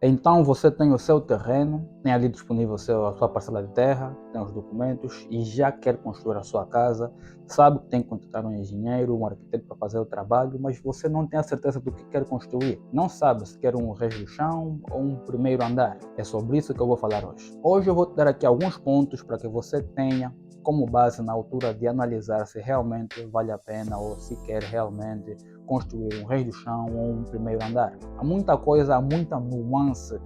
Então você tem o seu terreno, tem ali disponível a sua parcela de terra, tem os documentos e já quer construir a sua casa, sabe que tem que contratar um engenheiro, um arquiteto para fazer o trabalho, mas você não tem a certeza do que quer construir. Não sabe se quer um resto do chão ou um primeiro andar. É sobre isso que eu vou falar hoje. Hoje eu vou te dar aqui alguns pontos para que você tenha como base na altura de analisar se realmente vale a pena ou se quer realmente construir um resto do chão ou um primeiro andar. Há muita coisa, há muita nuance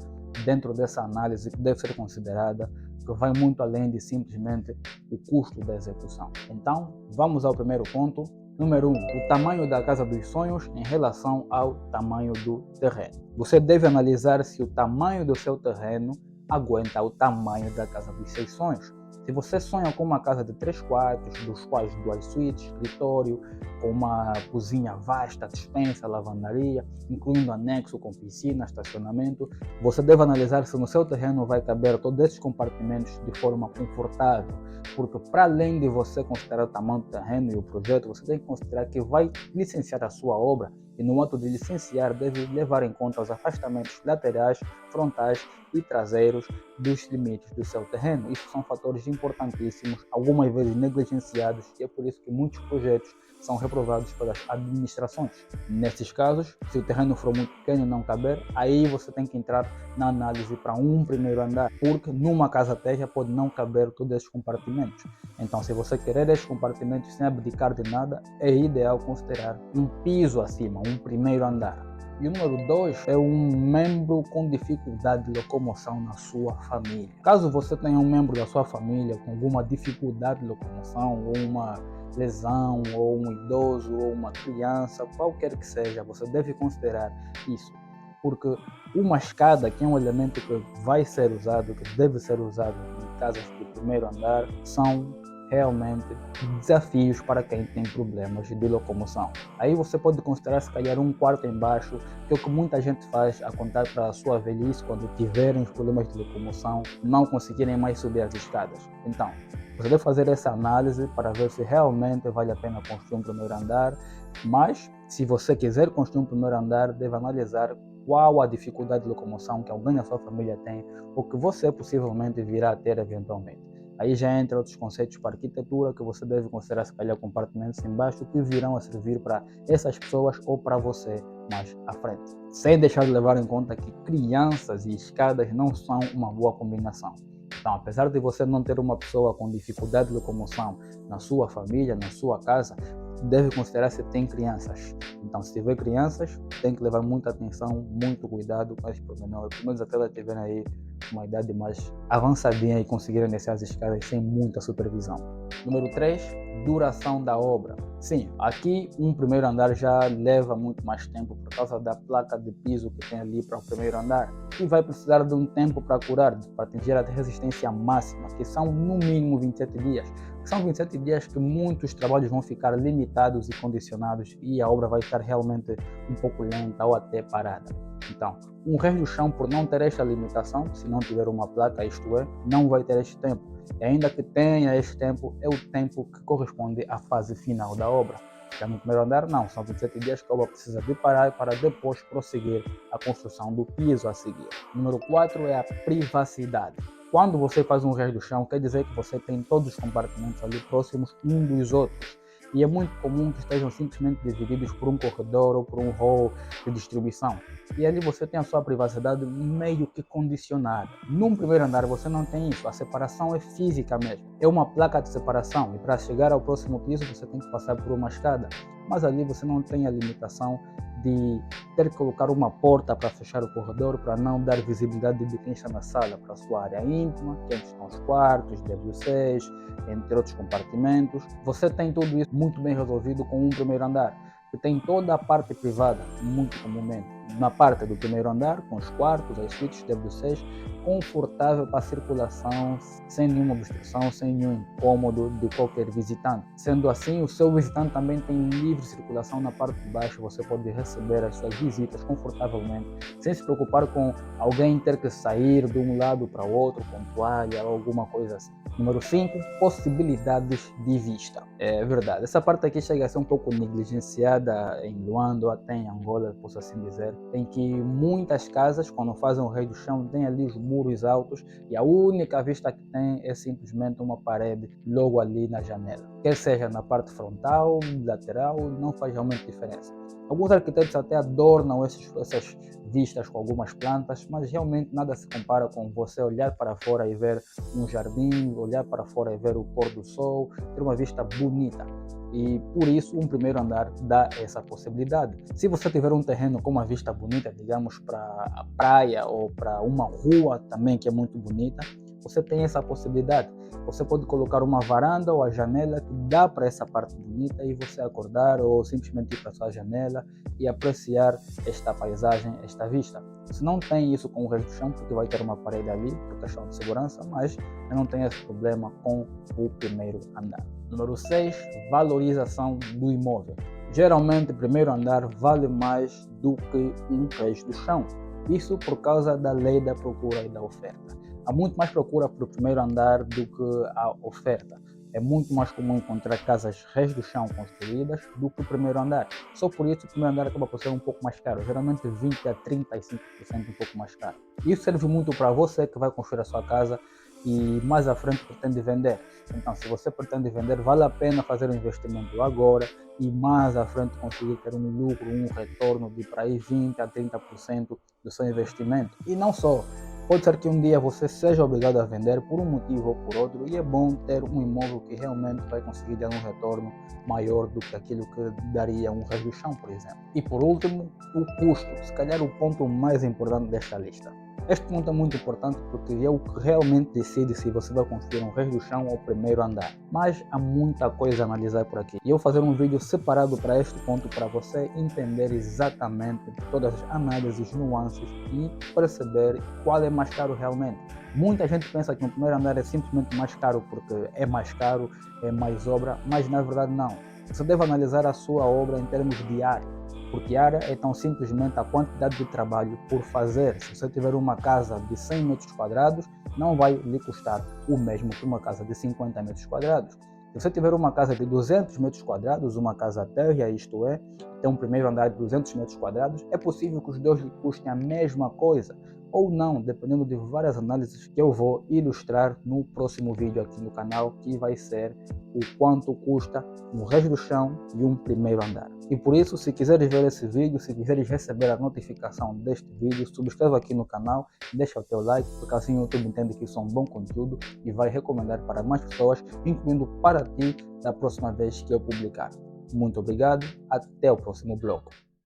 dentro dessa análise que deve ser considerada, que vai muito além de simplesmente o custo da execução. Então, vamos ao primeiro ponto. Número 1, o tamanho da casa dos sonhos em relação ao tamanho do terreno. Você deve analisar se o tamanho do seu terreno aguenta o tamanho da casa dos seus sonhos. Se você sonha com uma casa de 3 quartos, dos quais duas suítes, escritório, com uma cozinha vasta, despensa, lavandaria, incluindo anexo com piscina, estacionamento, você deve analisar se no seu terreno vai caber todos esses compartimentos de forma confortável, porque para além de você considerar o tamanho do terreno e o projeto, você tem que considerar que vai licenciar a sua obra e no ato de licenciar deve levar em conta os afastamentos laterais, frontais e traseiros dos limites do seu terreno. Isso são fatores importantíssimos, algumas vezes negligenciados, e é por isso que muitos projetos são reprovados pelas administrações. Nesses casos, se o terreno for muito pequeno e não caber, aí você tem que entrar na análise para um primeiro andar, porque numa casa térrea pode não caber todos esses compartimentos. Então, se você querer esses compartimentos sem abdicar de nada, é ideal considerar um piso acima, um primeiro andar. E o número 2 é um membro com dificuldade de locomoção na sua família. Caso você tenha um membro da sua família com alguma dificuldade de locomoção, ou uma lesão, ou um idoso, ou uma criança, qualquer que seja, você deve considerar isso. Porque uma escada, que é um elemento que vai ser usado, que deve ser usado em casas de primeiro andar, são realmente desafios para quem tem problemas de locomoção. Aí você pode considerar se calhar um quarto embaixo, que é o que muita gente faz a contar para a sua velhice, quando tiverem os problemas de locomoção, não conseguirem mais subir as escadas. Então, você deve fazer essa análise para ver se realmente vale a pena construir um primeiro andar, mas se você quiser construir um primeiro andar, deve analisar qual a dificuldade de locomoção que alguém da sua família tem ou que você possivelmente virá a ter eventualmente. Aí já entra outros conceitos para arquitetura que você deve considerar, se calhar, compartimentos embaixo que virão a servir para essas pessoas ou para você mais à frente. Sem deixar de levar em conta que crianças e escadas não são uma boa combinação. Então, apesar de você não ter uma pessoa com dificuldade de locomoção na sua família, na sua casa, deve considerar se tem crianças. Então, se tiver crianças, tem que levar muita atenção, muito cuidado com esses pormenores, pelo menos até elas tiverem aí uma idade mais avançadinha e conseguirem descer as escadas sem muita supervisão. Número 3, duração da obra. Sim, aqui um primeiro andar já leva muito mais tempo por causa da placa de piso que tem ali para o primeiro andar, e vai precisar de um tempo para curar, para atingir a resistência máxima, que são no mínimo 27 dias. São 27 dias que muitos trabalhos vão ficar limitados e condicionados e a obra vai estar realmente um pouco lenta ou até parada. Então, um resto do chão, por não ter esta limitação, se não tiver uma placa, isto é, não vai ter este tempo. E ainda que tenha este tempo, é o tempo que corresponde à fase final da obra. Já no primeiro andar, não, são 27 dias que a obra precisa de parar para depois prosseguir a construção do piso a seguir. Número 4 é a privacidade. Quando você faz um resto do chão, quer dizer que você tem todos os compartimentos ali próximos uns dos outros. E é muito comum que estejam simplesmente divididos por um corredor ou por um hall de distribuição. E ali você tem a sua privacidade meio que condicionada. Num primeiro andar você não tem isso, a separação é física mesmo. É uma placa de separação e para chegar ao próximo piso você tem que passar por uma escada. Mas ali você não tem a limitação de ter que colocar uma porta para fechar o corredor, para não dar visibilidade de quem está na sala para a sua área íntima, que estão os quartos, WCs, entre outros compartimentos. Você tem tudo isso muito bem resolvido com um primeiro andar, que tem toda a parte privada, muito comumente, na parte do primeiro andar, com os quartos, as suítes, WCs, confortável para a circulação, sem nenhuma obstrução, sem nenhum incômodo de qualquer visitante. Sendo assim, o seu visitante também tem livre circulação na parte de baixo, você pode receber as suas visitas confortavelmente, sem se preocupar com alguém ter que sair de um lado para o outro, com toalha ou alguma coisa assim. Número 5, possibilidades de vista. É verdade, essa parte aqui chega a ser um pouco negligenciada em Luanda ou até em Angola, posso assim dizer, em que muitas casas, quando fazem o rei do chão, têm ali os muros altos e a única vista que tem é simplesmente uma parede logo ali na janela. Quer seja na parte frontal, lateral, não faz realmente diferença. Alguns arquitetos até adornam essas vistas com algumas plantas, mas realmente nada se compara com você olhar para fora e ver um jardim, olhar para fora e ver o pôr do sol, ter uma vista bonita. E por isso um primeiro andar dá essa possibilidade. Se você tiver um terreno com uma vista bonita, digamos para a praia ou para uma rua também que é muito bonita, você tem essa possibilidade. Você pode colocar uma varanda ou a janela que dá para essa parte bonita e você acordar ou simplesmente ir para a sua janela e apreciar esta paisagem, esta vista. Você não tem isso com o resto do chão porque vai ter uma parede ali por questão de segurança, mas eu não tenho esse problema com o primeiro andar. Número 6, valorização do imóvel. Geralmente o primeiro andar vale mais do que um resto do chão. Isso por causa da lei da procura e da oferta. Há muito mais procura para o primeiro andar do que a oferta. É muito mais comum encontrar casas res do chão construídas do que o primeiro andar. Só por isso o primeiro andar acaba por ser um pouco mais caro, geralmente 20 a 35% um pouco mais caro. Isso serve muito para você que vai construir a sua casa e mais à frente pretende vender. Então, se você pretende vender, vale a pena fazer um investimento agora e mais à frente conseguir ter um lucro, um retorno de para aí 20 a 30% do seu investimento. E não só. Pode ser que um dia você seja obrigado a vender por um motivo ou por outro e é bom ter um imóvel que realmente vai conseguir dar um retorno maior do que aquilo que daria um resto do chão, por exemplo. E por último, o custo, se calhar o ponto mais importante desta lista. Este ponto é muito importante porque é o que realmente decide se você vai construir um resto do chão ou primeiro andar. Mas há muita coisa a analisar por aqui. E eu vou fazer um vídeo separado para este ponto para você entender exatamente todas as análises, nuances e perceber qual é mais caro realmente. Muita gente pensa que o primeiro andar é simplesmente mais caro porque é mais caro, é mais obra, mas na verdade não. Você deve analisar a sua obra em termos de área. Porque área é tão simplesmente a quantidade de trabalho por fazer. Se você tiver uma casa de 100 metros quadrados, não vai lhe custar o mesmo que uma casa de 50 metros quadrados. Se você tiver uma casa de 200 metros quadrados, uma casa térrea, isto é, tem um primeiro andar de 200 metros quadrados, é possível que os dois lhe custem a mesma coisa, ou não, dependendo de várias análises que eu vou ilustrar no próximo vídeo aqui no canal, que vai ser o quanto custa um resto do chão e um primeiro andar. E por isso, se quiseres ver esse vídeo, se quiseres receber a notificação deste vídeo, subscreva aqui no canal, deixa o teu like, porque assim o YouTube entende que isso é um bom conteúdo e vai recomendar para mais pessoas, incluindo para ti da próxima vez que eu publicar. Muito obrigado, até o próximo bloco.